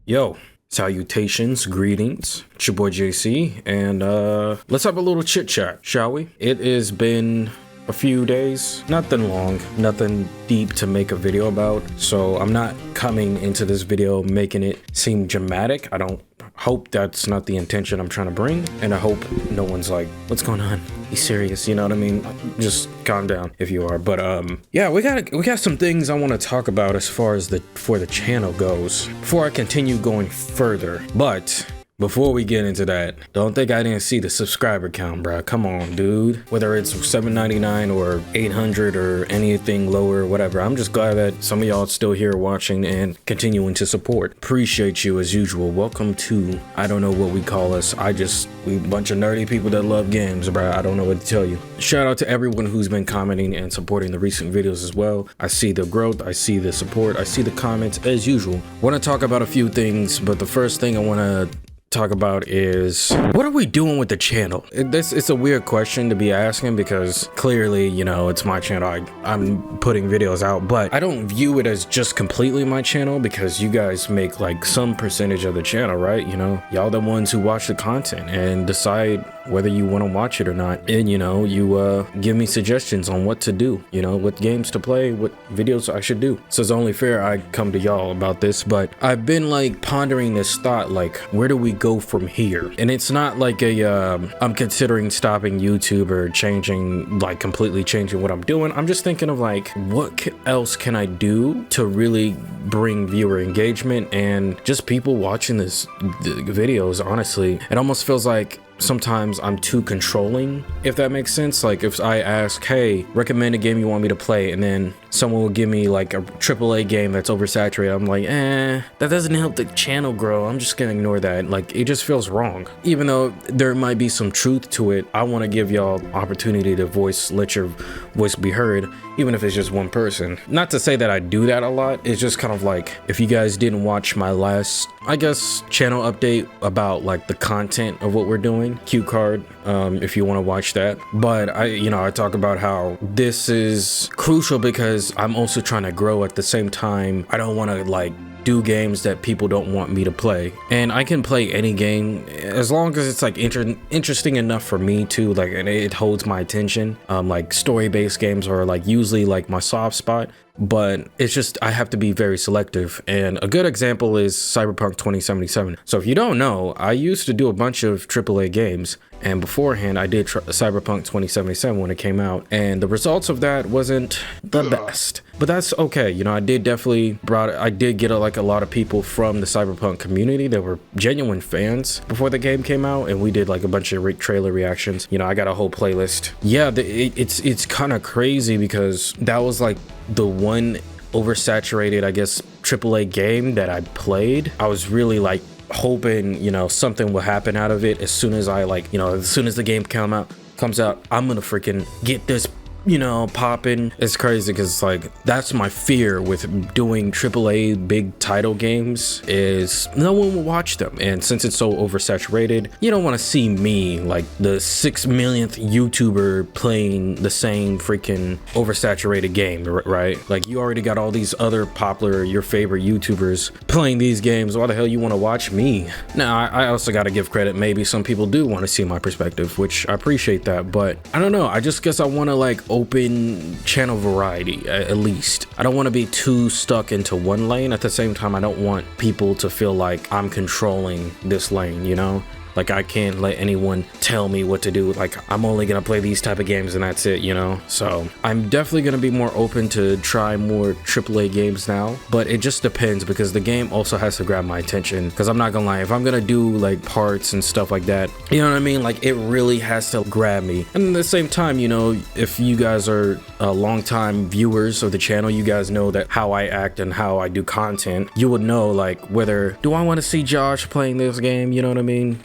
Yo, salutations, greetings. It's your boy JC, and let's have a little chit chat, shall we? It has been a few days, nothing long, nothing deep to make a video about, so I'm not coming into this video making it seem dramatic. I don't hope that's not the intention I'm trying to bring, and I hope no one's like, what's going on? Be serious, you know what I mean? Just calm down if you are. But yeah, we got some things I want to talk about as far as the channel goes before I continue going further. But before we get into that, don't think I didn't see the subscriber count, bro. Come on, dude. Whether it's 799 or 800 or anything lower, whatever. I'm just glad that some of y'all still here watching and continuing to support. Appreciate you as usual. Welcome to, I don't know what we call us. We bunch of nerdy people that love games, bro. I don't know what to tell you. Shout out to everyone who's been commenting and supporting the recent videos as well. I see the growth. I see the support. I see the comments as usual. Want to talk about a few things, but the first thing I want to talk about is, what are we doing with the channel? It's a weird question to be asking because clearly, you know, it's my channel. I'm putting videos out, but I don't view it as just completely my channel because you guys make like some percentage of the channel, right? You know, y'all the ones who watch the content and decide whether you want to watch it or not. And you know, you give me suggestions on what to do, you know, what games to play, what videos I should do. So it's only fair I come to y'all about this, but I've been like pondering this thought, like, where do we go from here? And it's not like I'm considering stopping YouTube or completely changing what I'm doing. I'm just thinking of like, what else can I do to really bring viewer engagement and just people watching the videos. Honestly, it almost feels like sometimes I'm too controlling, if that makes sense. Like if I ask, hey, recommend a game you want me to play, and then someone will give me like a AAA game that's oversaturated, I'm like, that doesn't help the channel grow. I'm just gonna ignore that. Like, it just feels wrong. Even though there might be some truth to it, I want to give y'all opportunity to let your voice be heard, even if it's just one person. Not to say that I do that a lot. It's just kind of like, if you guys didn't watch my last, I guess, channel update about like the content of what we're doing, cue card, if you want to watch that. But I talk about how this is crucial because I'm also trying to grow at the same time. I don't want to like do games that people don't want me to play, and I can play any game as long as it's like interesting enough for me to like, and it holds my attention. Like story-based games are like usually like my soft spot, but it's just I have to be very selective. And a good example is Cyberpunk 2077. So if you don't know, I used to do a bunch of AAA games, and beforehand I did Cyberpunk 2077 when it came out, and the results of that wasn't the best. But that's okay. You know, I did get a lot of people from the Cyberpunk community that were genuine fans before the game came out, and we did like a bunch of trailer reactions. You know, I got a whole playlist. Yeah, it's kind of crazy because that was like the one oversaturated, I guess, AAA game that I played. I was really like hoping, you know, something will happen out of it as soon as as soon as the game comes out, I'm gonna freaking get this, you know, popping. It's crazy because like that's my fear with doing AAA big title games, is no one will watch them. And since it's so oversaturated, you don't want to see me like the 6 millionth YouTuber playing the same freaking oversaturated game, right? Like, you already got all these other popular, your favorite YouTubers playing these games. Why the hell you want to watch me? Now, I also got to give credit. Maybe some people do want to see my perspective, which I appreciate that, but I don't know. I just guess I want to like open channel variety, at least. I don't want to be too stuck into one lane. At the same time, I don't want people to feel like I'm controlling this lane, you know? Like, I can't let anyone tell me what to do. Like, I'm only gonna play these type of games and that's it, you know? So I'm definitely gonna be more open to try more AAA games now, but it just depends because the game also has to grab my attention. Because I'm not gonna lie, if I'm gonna do like parts and stuff like that, you know what I mean? Like, it really has to grab me. And at the same time, you know, if you guys are longtime viewers of the channel, you guys know that how I act and how I do content. You would know like, whether do I want to see Josh playing this game, you know what I mean?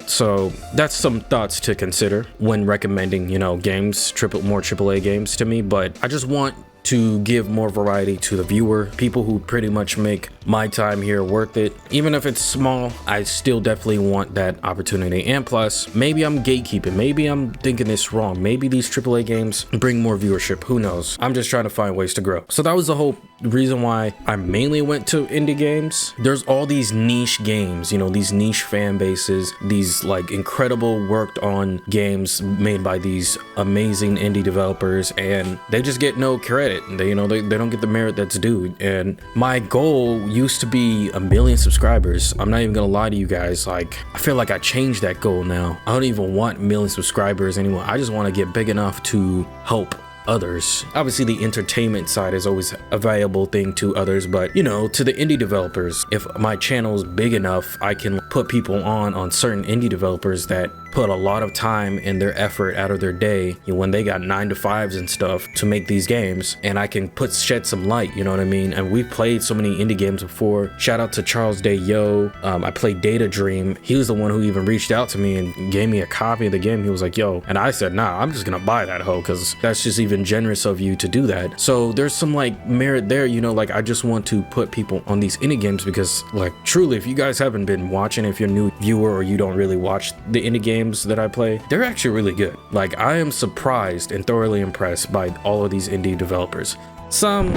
So that's some thoughts to consider when recommending, you know, games, more AAA games to me. But I just want to give more variety to the viewer, people who pretty much make my time here worth it. Even if it's small, I still definitely want that opportunity. And plus, maybe I'm gatekeeping, maybe I'm thinking this wrong, maybe these AAA games bring more viewership, who knows? I'm just trying to find ways to grow. So that was the whole the reason why I mainly went to indie games. There's all these niche games, you know, these niche fan bases, these like incredible worked on games made by these amazing indie developers, and they just get no credit. They, you know, they don't get the merit that's due. And my goal used to be 1 million subscribers. I'm not even gonna lie to you guys. Like, I feel like I changed that goal now. I don't even want 1 million subscribers anymore. I just want to get big enough to help others. Obviously the entertainment side is always a valuable thing to others, but you know, to the indie developers, if my channel is big enough, I can put people on certain indie developers that put a lot of time and their effort out of their day, you know, when they got 9-to-5s and stuff to make these games, and I can shed some light, you know what I mean? And we've played so many indie games before. Shout out to Charles Day Yo. I played Data Dream. He was the one who even reached out to me and gave me a copy of the game. He was like, yo, and I said, nah, I'm just gonna buy that hoe, because that's just even generous of you to do that. So there's some like merit there, you know, like I just want to put people on these indie games because, like, truly, if you guys haven't been watching, if you're a new viewer or you don't really watch the indie games that I play, they're actually really good. Like, I am surprised and thoroughly impressed by all of these indie developers. Some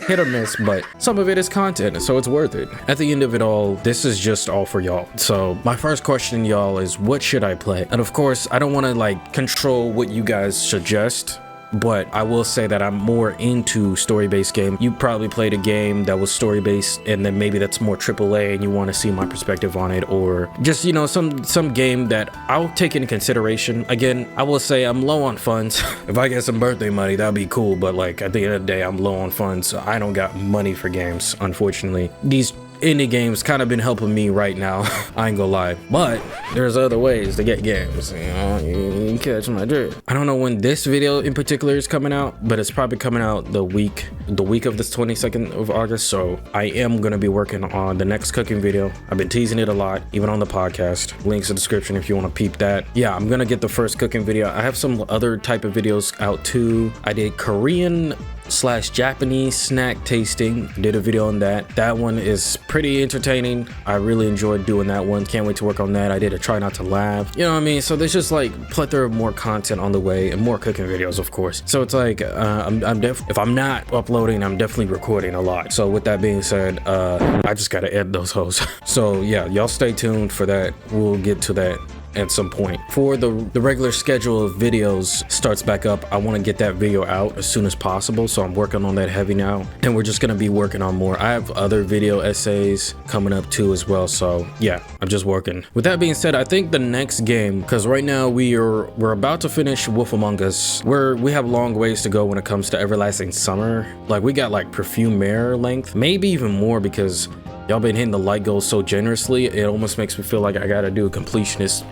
hit or miss, but some of it is content, so it's worth it. At the end of it all, this is just all for y'all. So my first question, y'all, is what should I play? And of course, I don't want to like control what you guys suggest, but I will say that I'm more into story-based game. You probably played a game that was story-based, and then maybe that's more AAA and you want to see my perspective on it, or just, you know, some game that I'll take into consideration. Again, I will say I'm low on funds. If I get some birthday money, that'd be cool, but like at the end of the day, I'm low on funds, so I don't got money for games, unfortunately. These indie games kind of been helping me right now. I ain't gonna lie, but there's other ways to get games, you know, you catch my drift. I don't know when this video in particular is coming out, but it's probably coming out the week of the 22nd of August. So I am gonna be working on the next cooking video. I've been teasing it a lot, even on the podcast. Links in the description if you want to peep that. Yeah, I'm gonna get the first cooking video. I have some other type of videos out too. I did Korean / Japanese snack tasting, did a video on that. That one is pretty entertaining. I really enjoyed doing that one. Can't wait to work on that. I did a try not to laugh, you know what I mean? So there's just like plethora of more content on the way, and more cooking videos, of course. So it's like if I'm not uploading, I'm definitely recording a lot. So with that being said, I just gotta edit those hoes. So yeah, y'all stay tuned for that. We'll get to that at some point. For the regular schedule of videos starts back up, I want to get that video out as soon as possible, so I'm working on that heavy now, and we're just gonna be working on more. I have other video essays coming up too as well, so yeah, I'm just working. With that being said, I think the next game, because right now we're about to finish Wolf Among Us. We have long ways to go when it comes to Everlasting Summer. Like, we got like Perfume Mare length, maybe even more, because y'all been hitting the like goals so generously, it almost makes me feel like I gotta do a completionist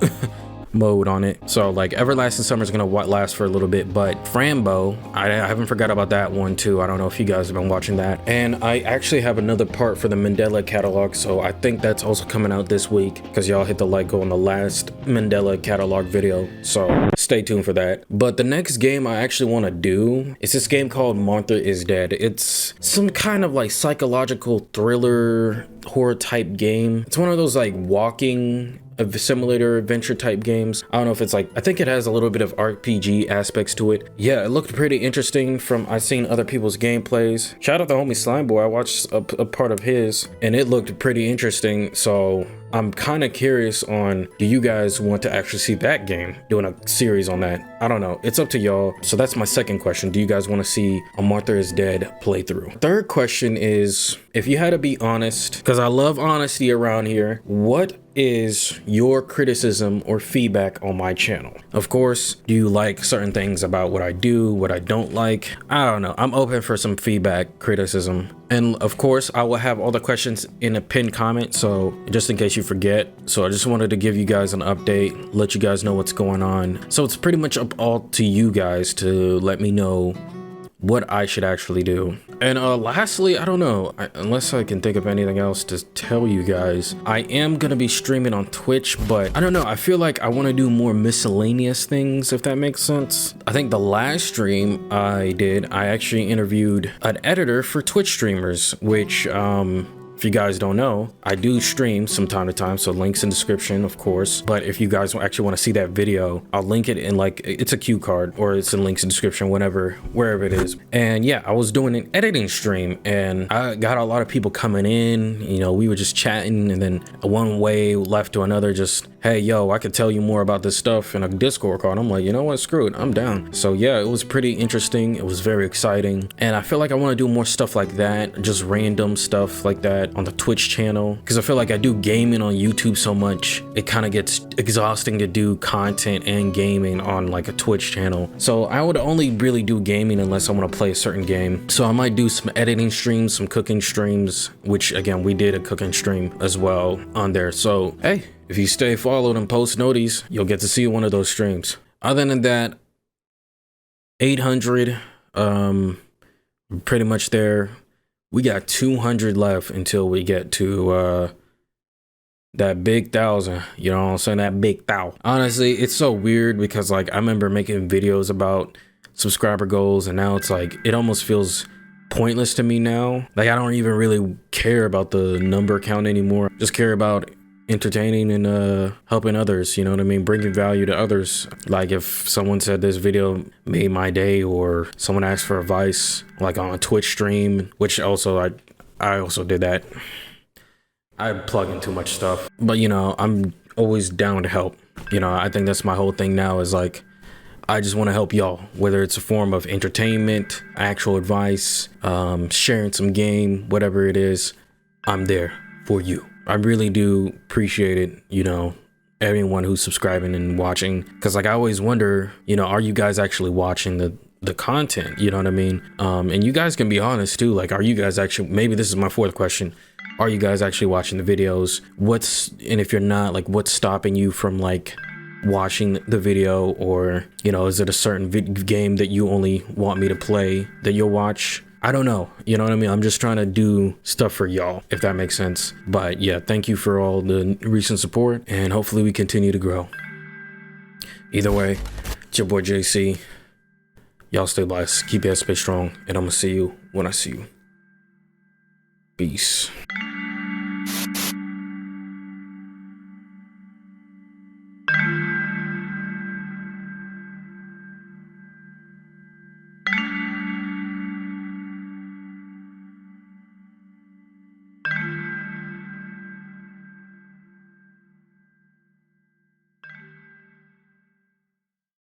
mode on it. So like Everlasting Summer is gonna last for a little bit, but FranBow, I haven't forgot about that one too. I don't know if you guys have been watching that. And I actually have another part for the Mandela catalog, so I think that's also coming out this week, because y'all hit the like goal on the last Mandela catalog video, so stay tuned for that. But the next game I actually want to do is this game called Martha is Dead. It's some kind of like psychological thriller horror type game. It's one of those like walking simulator adventure type games. I don't know if it's like, I think it has a little bit of RPG aspects to it. Yeah, it looked pretty interesting from I've seen other people's gameplays. Shout out to homie SlimeBoi. I watched a part of his and it looked pretty interesting, so I'm kind of curious on, do you guys want to actually see that game, doing a series on that? I don't know, it's up to y'all. So that's my second question. Do you guys want to see a Martha is Dead playthrough? Third question is, if you had to be honest, because I love honesty around here, what is your criticism or feedback on my channel? Of course, do you like certain things about what I do, what I don't like? I don't know, I'm open for some feedback, criticism. And of course, I will have all the questions in a pinned comment, so just in case you forget. So I just wanted to give you guys an update, let you guys know what's going on. So it's pretty much up all to you guys to let me know what I should actually do. And lastly, I don't know, unless I can think of anything else to tell you guys, I am gonna be streaming on Twitch, but I don't know, I feel like I want to do more miscellaneous things, if that makes sense. I think the last stream I did, I actually interviewed an editor for Twitch streamers, which if you guys don't know, I do stream from time to time, so links in description, of course. But if you guys actually want to see that video, I'll link it in like, it's a cue card or it's in links in description, wherever it is. And yeah, I was doing an editing stream and I got a lot of people coming in, you know, we were just chatting, and then one way left to another, just, hey, yo, I could tell you more about this stuff in a Discord call. And I'm like, you know what, screw it, I'm down. So yeah, it was pretty interesting. It was very exciting. And I feel like I want to do more stuff like that, just random stuff like that on the Twitch channel. Because I feel like I do gaming on YouTube so much, it kind of gets exhausting to do content and gaming on like a Twitch channel. So I would only really do gaming unless I want to play a certain game. So I might do some editing streams, some cooking streams, which again, we did a cooking stream as well on there. So hey, if you stay followed and post noties, you'll get to see one of those streams. Other than that, 800, pretty much there. We got 200 left until we get to that big 1,000. You know what I'm saying? That big thou. Honestly, it's so weird because like I remember making videos about subscriber goals, and now it's like it almost feels pointless to me now. Like I don't even really care about the number count anymore. Just care about entertaining and helping others, you know what I mean, bringing value to others. Like if someone said this video made my day, or someone asked for advice like on a Twitch stream, which also I also did that. I plug in too much stuff, but you know, I'm always down to help. You know, I think that's my whole thing now, is like I just want to help y'all, whether it's a form of entertainment, actual advice, sharing some game, whatever it is, I'm there for you. I really do appreciate it, you know, everyone who's subscribing and watching, because like I always wonder, you know, are you guys actually watching the content, you know what I mean? And you guys can be honest too, like are you guys actually, maybe this is my fourth question, are you guys actually watching the videos? And if you're not, like what's stopping you from like watching the video? Or you know, is it a certain game that you only want me to play that you'll watch? I don't know, you know what I mean? I'm just trying to do stuff for y'all, if that makes sense. But yeah, thank you for all the recent support, and hopefully we continue to grow. Either way, it's your boy JC. Y'all stay blessed, keep your head space strong, and I'm gonna see you when I see you. Peace.